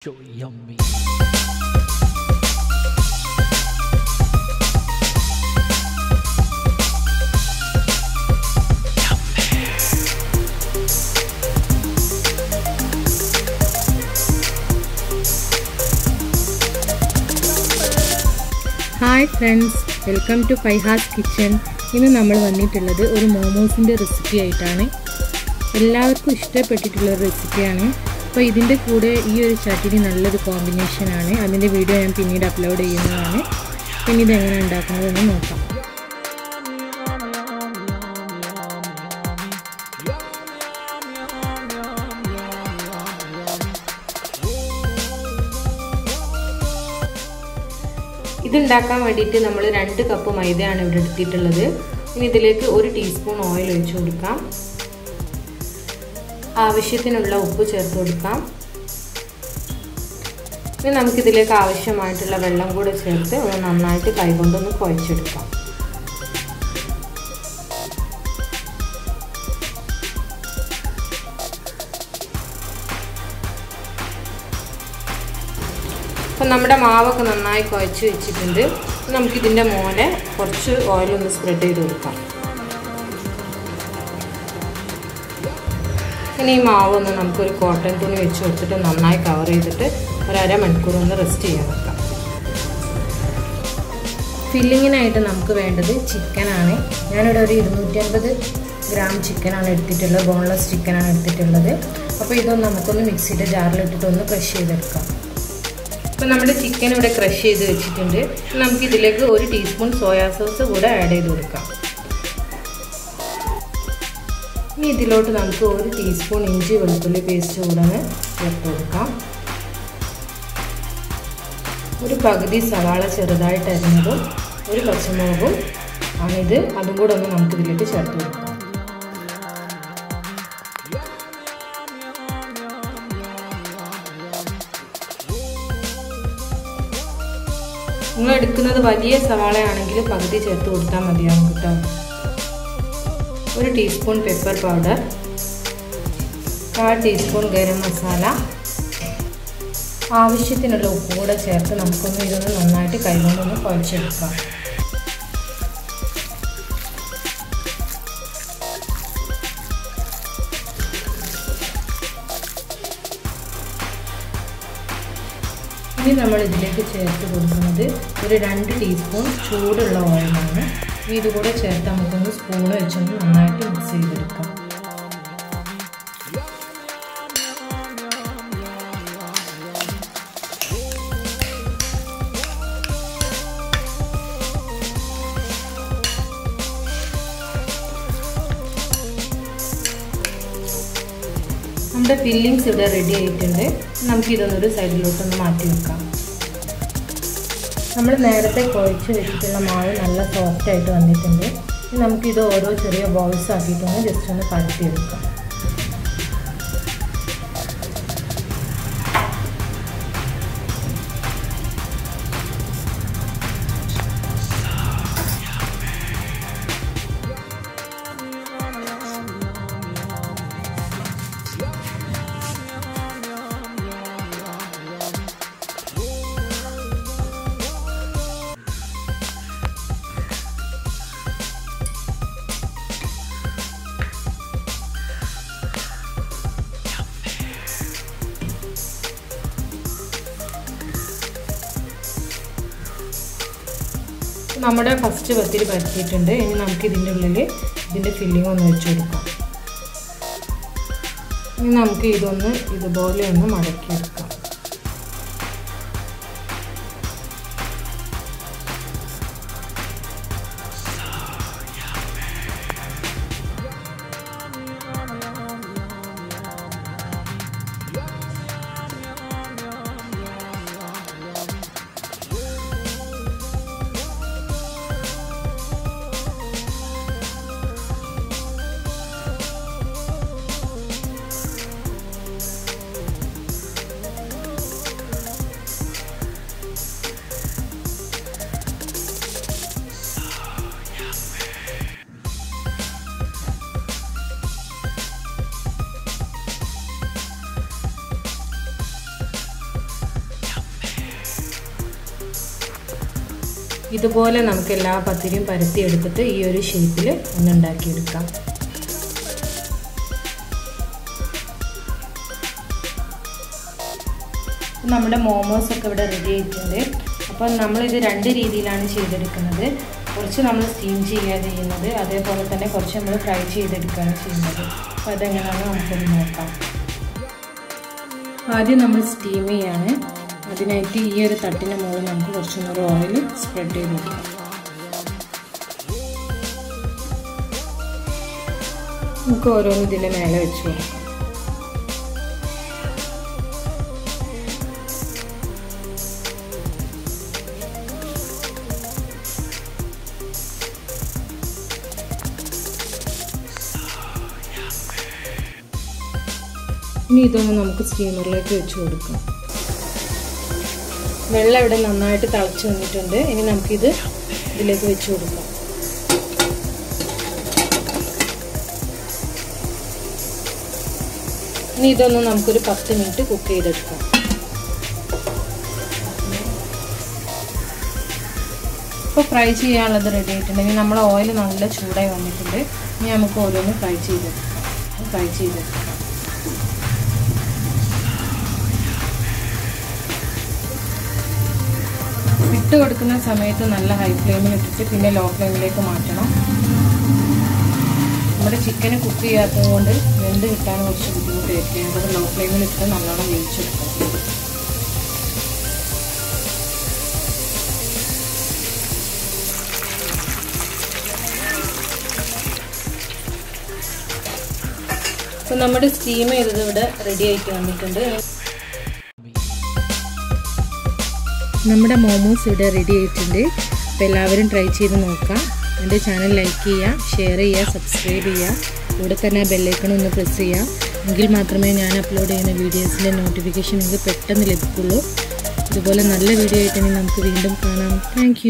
So yummy. Hi friends, welcome to Faiha's Kitchen. ഇന്ന് നമ്മൾ വന്നിട്ടുള്ളത് ഒരു മോമോസിന്റെ റെസിപ്പി ആയിട്ടാണ്. എല്ലാവർക്കും ഇഷ്ടപ്പെട്ടിട്ടുള്ള ഒരു റെസിപ്പിയാണ്. അപ്പോൾ ഇതിന്റെ കൂടെ ഈ ഒരു ചട്നി നല്ലൊരു കോമ്പിനേഷൻ ആണ്. അതിന്റെ വീഡിയോ ഞാൻ പിന്നീട് അപ്ലോഡ് ചെയ്യുന്നതാണ്. ഇനി ഇത് എങ്ങനെ ഉണ്ടാക്കുന്നതെന്ന് നോക്കാം. ഇതുണ്ടാക്കാൻ വേണ്ടിയിട്ട് നമ്മൾ 2 കപ്പ് മൈദയാണ് ഇവിടെ എടുത്തിട്ടുള്ളത്. ഇനി ഇതിലേക്ക് 1 ടീസ്പൂൺ ഓയിൽ ഒഴിച്ചു കൊടുക്കാം. ആവശ്യത്തിനുള്ള ഉപ്പ് ചേർത്ത് കൊടുക്കാം. ഇനി നമുക്കിതിലേക്ക് ആവശ്യമായിട്ടുള്ള വെള്ളം കൂടെ ചേർത്ത് ഒന്ന് നന്നായിട്ട് കൈകൊണ്ടൊന്ന് കുഴച്ചെടുക്കാം. അപ്പോൾ നമ്മുടെ മാവൊക്കെ നന്നായി കുഴച്ച് വെച്ചിട്ടുണ്ട്. നമുക്കിതിൻ്റെ മുകളിൽ കുറച്ച് ഓയിലൊന്ന് സ്പ്രെഡ് ചെയ്ത് കൊടുക്കാം. ഇനി ഈ മാവൊന്ന് നമുക്കൊരു കോട്ടൺ തുണി വെച്ച് കൊടുത്തിട്ട് നന്നായി കവർ ചെയ്തിട്ട് ഒരു അരമണിക്കൂർ ഒന്ന് റെസ്റ്റ് ചെയ്യാൻ വെക്കാം. ഫില്ലിങ്ങിനായിട്ട് നമുക്ക് വേണ്ടത് ചിക്കനാണ്. ഞാനിവിടെ ഒരു 250 ഗ്രാം ചിക്കനാണ് എടുത്തിട്ടുള്ളത്. ബോൺലെസ് ചിക്കനാണ് എടുത്തിട്ടുള്ളത്. അപ്പോൾ ഇതൊന്ന് നമുക്കൊന്ന് മിക്സിയുടെ ജാറിലിട്ടിട്ടൊന്ന് ക്രഷ് ചെയ്തെടുക്കാം. അപ്പോൾ നമ്മുടെ ചിക്കൻ ഇവിടെ ക്രഷ് ചെയ്ത് വെച്ചിട്ടുണ്ട്. നമുക്കിതിലേക്ക് 1 ടീസ്പൂൺ സോയാ സോസ് കൂടെ ആഡ് ചെയ്ത് കൊടുക്കാം. ഇനി ഇതിലോട്ട് നമുക്ക് 1 ടീസ്പൂൺ ഇഞ്ചി വെളുത്തുള്ളി പേസ്റ്റ് കൂടെ ചേർത്ത് കൊടുക്കാം. ഒരു പകുതി സവാള ചെറുതായിട്ട് അരിഞ്ഞതും 1 പച്ചമുളകും ആണിത്. അതും കൂടെ ഒന്ന് നമുക്കിതിലേക്ക് ചേർത്ത് കൊടുക്കാം. നിങ്ങൾ എടുക്കുന്നത് വലിയ സവാളയാണെങ്കിൽ പകുതി ചേർത്ത് കൊടുത്താൽ മതിയാകും കേട്ടോ. 1 teaspoon pepper powder, 1/4 teaspoon garam masala, ആവശ്യത്തിനുള്ള ഉപ്പ് കൂടെ ചേർത്ത് നമുക്കൊന്ന് ഇതൊന്ന് നന്നായിട്ട് കൈകൊണ്ടൊന്ന് കുഴച്ചെടുക്കാം. ഇനി നമ്മൾ ഇതിലേക്ക് ചേർത്ത് കൊടുക്കുന്നത് ഒരു 2 ടീസ്പൂൺ ചൂടുള്ള ഓയിലാണ്. ഇതുകൂടെ ചേർത്ത് നമുക്കൊന്ന് സ്പൂൺ വെച്ചൊന്ന് നന്നായിട്ട് മിക്സ് ചെയ്തെടുക്കാം. നമ്മുടെ ഫില്ലിങ്സ് ഇവിടെ റെഡി ആയിട്ടുണ്ട്. നമുക്കിതൊന്നൊരു സൈഡിലോട്ടൊന്ന് മാറ്റി വെക്കാം. നമ്മൾ നേരത്തെ കുഴച്ച് വെച്ചിട്ടുള്ള മാവ് നല്ല സോഫ്റ്റ് ആയിട്ട് വന്നിട്ടുണ്ട്. നമുക്കിത് ഓരോ ചെറിയ ബോൾസ് ആക്കിയിട്ടൊന്ന് ജസ്റ്റ് ഒന്ന് പരത്തിയെടുക്കാം. നമ്മുടെ ഫസ്റ്റ് പത്തിരി പരത്തിയിട്ടുണ്ട്. ഇനി നമുക്ക് ഇതിൻ്റെ ഉള്ളിൽ ഇതിൻ്റെ ഫില്ലിംഗ് ഒന്ന് വെച്ച് കൊടുക്കാം. ഇനി നമുക്ക് ഇതൊന്ന് ഇതുപോലെ ഒന്ന് മടക്കിയെടുക്കാം. ഇതുപോലെ നമുക്ക് എല്ലാ പത്തിരിയും പരത്തി എടുത്തിട്ട് ഈ ഒരു ഷേപ്പിൽ ഒന്ന് ഉണ്ടാക്കിയെടുക്കാം. നമ്മുടെ മോമോസ് ഒക്കെ ഇവിടെ റെഡി ആയിട്ടുണ്ട്. അപ്പോൾ നമ്മളിത് രണ്ട് രീതിയിലാണ് ചെയ്തെടുക്കുന്നത്. കുറച്ച് നമ്മൾ സ്റ്റീം ചെയ്യുകയാണ് ചെയ്യുന്നത്, അതേപോലെ തന്നെ കുറച്ച് നമ്മൾ ഫ്രൈ ചെയ്തെടുക്കുകയാണ് ചെയ്യുന്നത്. അപ്പോൾ അതെങ്ങനെയാണെന്ന് നമുക്കൊന്ന് നോക്കാം. ആദ്യം നമ്മൾ സ്റ്റീം ചെയ്യാണ്. അതിനായിട്ട് ഈ ഒരു തട്ടിൻ്റെ മുകളിൽ നമുക്ക് കുറച്ചും കൂടി ഓയിൽ സ്പ്രെഡ് ചെയ്ത് കൊടുക്കാം. നമുക്ക് ഓരോന്ന് ഇതിൻ്റെ മേലെ വെച്ച് കൊടുക്കാം. ഇനി ഇതൊന്ന് നമുക്ക് സ്റ്റീമറിലേക്ക് വെച്ച് കൊടുക്കാം. വെള്ളം ഇവിടെ നന്നായിട്ട് തിളച്ച് വന്നിട്ടുണ്ട്. ഇനി നമുക്കിത് ഇതിലേക്ക് വെച്ച് കൊടുക്കാം. ഇനി ഇതൊന്ന് നമുക്കൊരു 10 മിനിറ്റ് കുക്ക് ചെയ്തെടുക്കാം. ഇപ്പോൾ ഫ്രൈ ചെയ്യാനുള്ളത് റെഡി ആയിട്ടുണ്ട്. ഇനി നമ്മളെ ഓയിൽ നല്ല ചൂടായി വന്നിട്ടുണ്ട്. ഇനി നമുക്ക് ഓരോന്ന് ഫ്രൈ ചെയ്തെടുക്കാം. ഇട്ട് കൊടുക്കുന്ന സമയത്ത് നല്ല ഹൈ ഫ്ലെയിമിൽ ഇട്ടിട്ട് പിന്നെ ലോ ഫ്ലെയിമിലേക്ക് മാറ്റണം. നമ്മുടെ ചിക്കന് കുക്ക് ചെയ്യാത്തത് കൊണ്ട് വെന്ത് കിട്ടാൻ കുറച്ച് ബുദ്ധിമുട്ടായിരിക്കും. അപ്പോൾ ലോ ഫ്ലെയിമിൽ ഇട്ടിട്ട് നല്ലോണം വേവിച്ചെടുക്കാം. അപ്പോൾ നമ്മുടെ സ്റ്റീം ചെയ്തത് ഇവിടെ റെഡി ആയിട്ട് വന്നിട്ടുണ്ട്. നമ്മുടെ മോമോസ് ഇവിടെ റെഡി ആയിട്ടുണ്ട്. അപ്പോൾ എല്ലാവരും ട്രൈ ചെയ്ത് നോക്കാം. എൻ്റെ ചാനൽ ലൈക്ക് ചെയ്യുക, ഷെയർ ചെയ്യുക, സബ്സ്ക്രൈബ് ചെയ്യുക. ഇവിടെ തന്നെ ബെല്ലൈക്കൺ ഒന്ന് പ്രസ് ചെയ്യുക. എങ്കിൽ മാത്രമേ ഞാൻ അപ്ലോഡ് ചെയ്യുന്ന വീഡിയോസിൻ്റെ നോട്ടിഫിക്കേഷൻ നിങ്ങൾക്ക് പെട്ടെന്ന് ലഭിക്കുള്ളൂ. ഇതുപോലെ നല്ല വീഡിയോ ആയിട്ട് നമുക്ക് വീണ്ടും കാണാം. താങ്ക്